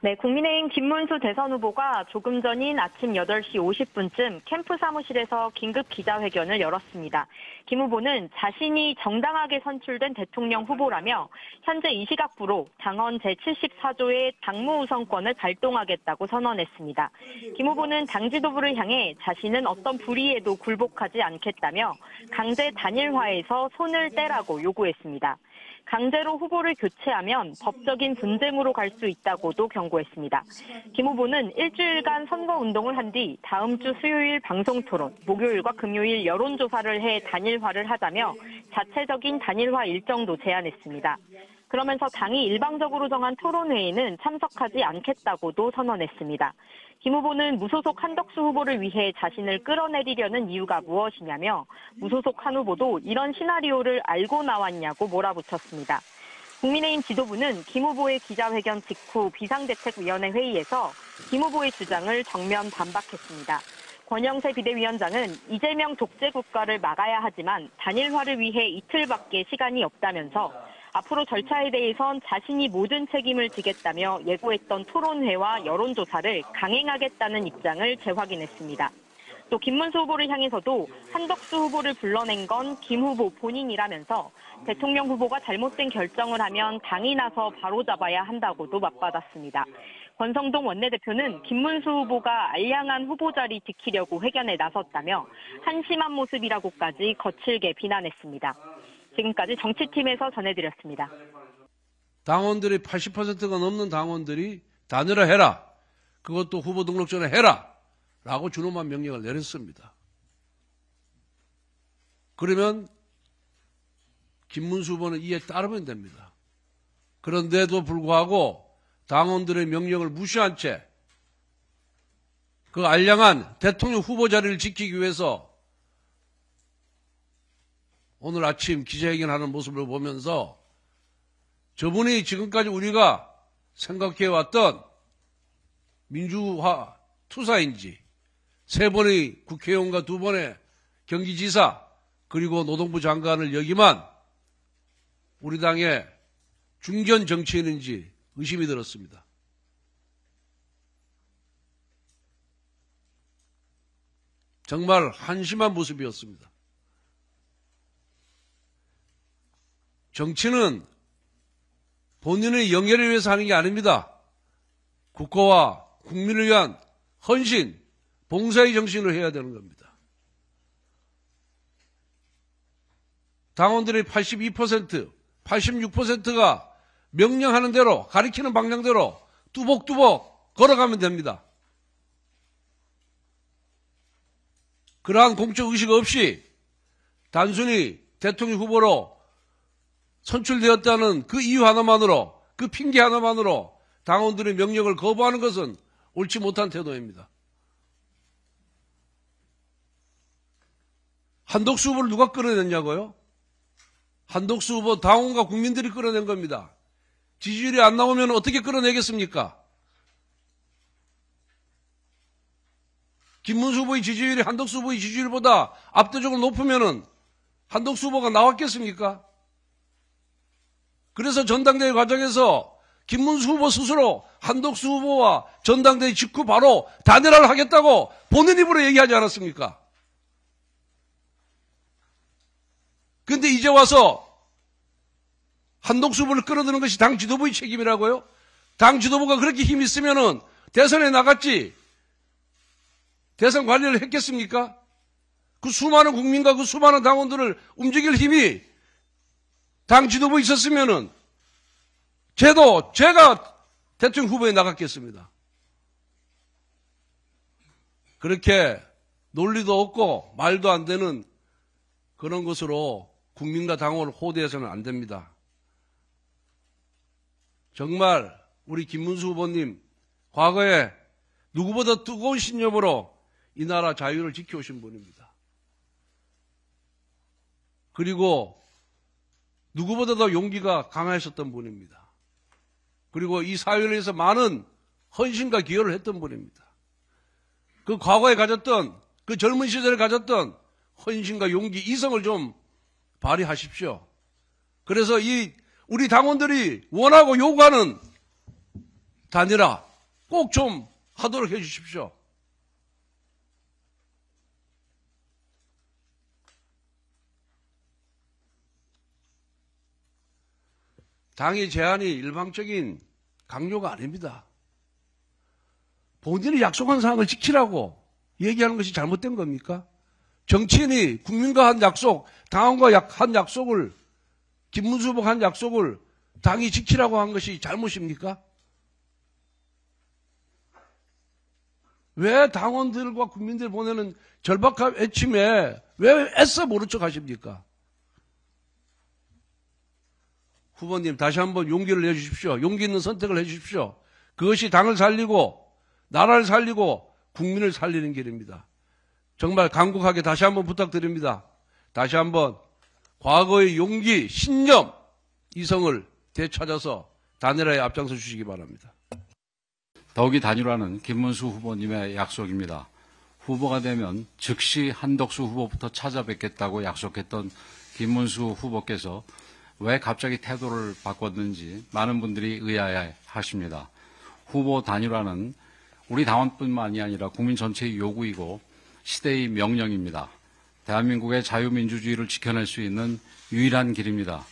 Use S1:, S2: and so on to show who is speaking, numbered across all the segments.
S1: 네, 국민의힘 김문수 대선 후보가 조금 전인 아침 8시 50분쯤 캠프 사무실에서 긴급 기자회견을 열었습니다. 김 후보는 자신이 정당하게 선출된 대통령 후보라며 현재 이 시각부로 당헌 제74조의 당무 우선권을 발동하겠다고 선언했습니다. 김 후보는 당 지도부를 향해 자신은 어떤 불의에도 굴복하지 않겠다며 강제 단일화에서 손을 떼라고 요구했습니다. 강제로 후보를 교체하면 법적인 분쟁으로 갈 수 있다고도 경고했습니다. 김 후보는 일주일간 선거운동을 한 뒤 다음 주 수요일 방송토론, 목요일과 금요일 여론조사를 해 단일화를 하자며 자체적인 단일화 일정도 제안했습니다. 그러면서 당이 일방적으로 정한 토론회에는 참석하지 않겠다고도 선언했습니다. 김 후보는 무소속 한덕수 후보를 위해 자신을 끌어내리려는 이유가 무엇이냐며 무소속 한 후보도 이런 시나리오를 알고 나왔냐고 몰아붙였습니다. 국민의힘 지도부는 김 후보의 기자회견 직후 비상대책위원회 회의에서 김 후보의 주장을 정면 반박했습니다. 권영세 비대위원장은 이재명 독재 국가를 막아야 하지만 단일화를 위해 이틀밖에 시간이 없다면서 앞으로 절차에 대해선 자신이 모든 책임을 지겠다며 예고했던 토론회와 여론조사를 강행하겠다는 입장을 재확인했습니다. 또 김문수 후보를 향해서도 한덕수 후보를 불러낸 건 김 후보 본인이라면서 대통령 후보가 잘못된 결정을 하면 당이 나서 바로잡아야 한다고도 맞받았습니다. 권성동 원내대표는 김문수 후보가 알량한 후보 자리 지키려고 회견에 나섰다며 한심한 모습이라고까지 거칠게 비난했습니다. 지금까지 정치팀에서 전해드렸습니다.
S2: 당원들이 80%가 넘는 당원들이 단일화해라. 그것도 후보 등록 전에 해라. 라고 준엄한 명령을 내렸습니다. 그러면 김문수 후보는 이에 따르면 됩니다. 그런데도 불구하고 당원들의 명령을 무시한 채 그 알량한 대통령 후보 자리를 지키기 위해서 오늘 아침 기자회견하는 모습을 보면서 저분이 지금까지 우리가 생각해왔던 민주화 투사인지 3번의 국회의원과 2번의 경기지사 그리고 노동부 장관을 역임한 우리 당의 중견 정치인인지 의심이 들었습니다. 정말 한심한 모습이었습니다. 정치는 본인의 영예를 위해서 하는 게 아닙니다. 국가와 국민을 위한 헌신, 봉사의 정신으로 해야 되는 겁니다. 당원들의 82%, 86%가 명령하는 대로, 가리키는 방향대로 뚜벅뚜벅 걸어가면 됩니다. 그러한 공적 의식 없이 단순히 대통령 후보로 선출되었다는 그 이유 하나만으로, 그 핑계 하나만으로 당원들의 명령을 거부하는 것은 옳지 못한 태도입니다. 한덕수 후보를 누가 끌어냈냐고요? 한덕수 후보 당원과 국민들이 끌어낸 겁니다. 지지율이 안 나오면 어떻게 끌어내겠습니까? 김문수 후보의 지지율이 한덕수 후보의 지지율보다 압도적으로 높으면 한덕수 후보가 나왔겠습니까? 그래서 전당대회 과정에서 김문수 후보 스스로 한덕수 후보와 전당대회 직후 바로 단일화를 하겠다고 본인 입으로 얘기하지 않았습니까? 그런데 이제 와서 한덕수 후보를 끌어드는 것이 당 지도부의 책임이라고요? 당 지도부가 그렇게 힘이 있으면은 대선에 나갔지 대선 관리를 했겠습니까? 그 수많은 국민과 그 수많은 당원들을 움직일 힘이 당 지도부에 있었으면은 제가 대통령 후보에 나갔겠습니다. 그렇게 논리도 없고 말도 안 되는 그런 것으로 국민과 당원을 호대해서는 안 됩니다. 정말 우리 김문수 후보님 과거에 누구보다 뜨거운 신념으로 이 나라 자유를 지켜오신 분입니다. 그리고 누구보다도 용기가 강하셨던 분입니다. 그리고 이 사회를 위해서 많은 헌신과 기여를 했던 분입니다. 그 과거에 가졌던 그 젊은 시절에 가졌던 헌신과 용기, 이성을 좀 발휘하십시오. 그래서 우리 당원들이 원하고 요구하는 단일화, 꼭 좀 하도록 해 주십시오. 당의 제안이 일방적인 강요가 아닙니다. 본인이 약속한 사항을 지키라고 얘기하는 것이 잘못된 겁니까? 정치인이 국민과 한 약속, 당원과 한 약속을, 김문수 후보가 한 약속을 당이 지키라고 한 것이 잘못입니까? 왜 당원들과 국민들 보내는 절박한 외침에 왜 애써 모른 척 하십니까? 후보님 다시 한번 용기를 내주십시오. 용기 있는 선택을 해주십시오. 그것이 당을 살리고 나라를 살리고 국민을 살리는 길입니다. 정말 간곡하게 다시 한번 부탁드립니다. 다시 한번 과거의 용기, 신념, 이성을 되찾아서 단일화에 앞장서 주시기 바랍니다.
S3: 더욱이 단일화는 김문수 후보님의 약속입니다. 후보가 되면 즉시 한덕수 후보부터 찾아뵙겠다고 약속했던 김문수 후보께서 왜 갑자기 태도를 바꿨는지 많은 분들이 의아해하십니다. 후보 단일화는 우리 당원뿐만이 아니라 국민 전체의 요구이고 시대의 명령입니다. 대한민국의 자유민주주의를 지켜낼 수 있는 유일한 길입니다.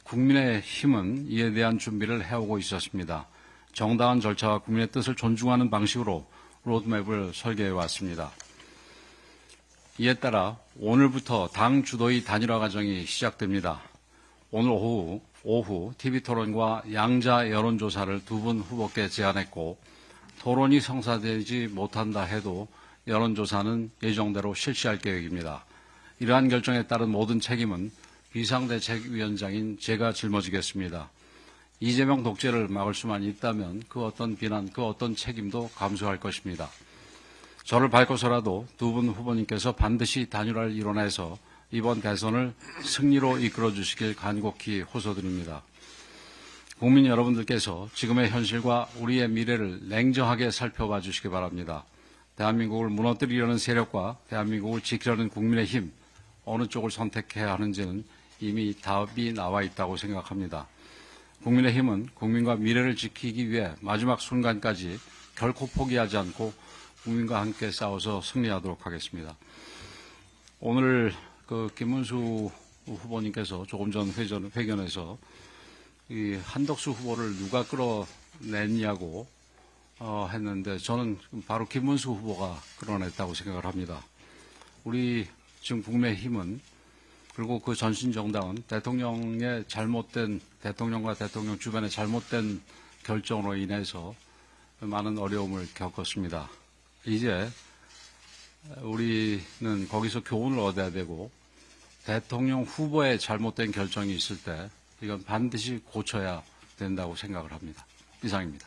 S3: 국민의 힘은 이에 대한 준비를 해오고 있었습니다. 정당한 절차와 국민의 뜻을 존중하는 방식으로 로드맵을 설계해 왔습니다. 이에 따라 오늘부터 당 주도의 단일화 과정이 시작됩니다. 오늘 오후 TV토론과 양자 여론조사를 두 분 후보께 제안했고 토론이 성사되지 못한다 해도 여론조사는 예정대로 실시할 계획입니다. 이러한 결정에 따른 모든 책임은 비상대책위원장인 제가 짊어지겠습니다. 이재명 독재를 막을 수만 있다면 그 어떤 비난, 그 어떤 책임도 감수할 것입니다. 저를 밟고서라도 두 분 후보님께서 반드시 단일화를 이뤄내서 이번 대선을 승리로 이끌어 주시길 간곡히 호소드립니다. 국민 여러분들께서 지금의 현실과 우리의 미래를 냉정하게 살펴봐 주시기 바랍니다. 대한민국을 무너뜨리려는 세력과 대한민국을 지키려는 국민의 힘, 어느 쪽을 선택해야 하는지는 이미 답이 나와 있다고 생각합니다. 국민의 힘은 국민과 미래를 지키기 위해 마지막 순간까지 결코 포기하지 않고 국민과 함께 싸워서 승리하도록 하겠습니다. 오늘 김문수 후보님께서 조금 전 회견에서 이 한덕수 후보를 누가 끌어냈냐고 했는데 저는 바로 김문수 후보가 끌어냈다고 생각을 합니다. 우리 지금 국민의힘은 그리고 그 전신정당은 대통령과 대통령 주변의 잘못된 결정으로 인해서 많은 어려움을 겪었습니다. 이제 우리는 거기서 교훈을 얻어야 되고 대통령 후보의 잘못된 결정이 있을 때 이건 반드시 고쳐야 된다고 생각을 합니다. 이상입니다.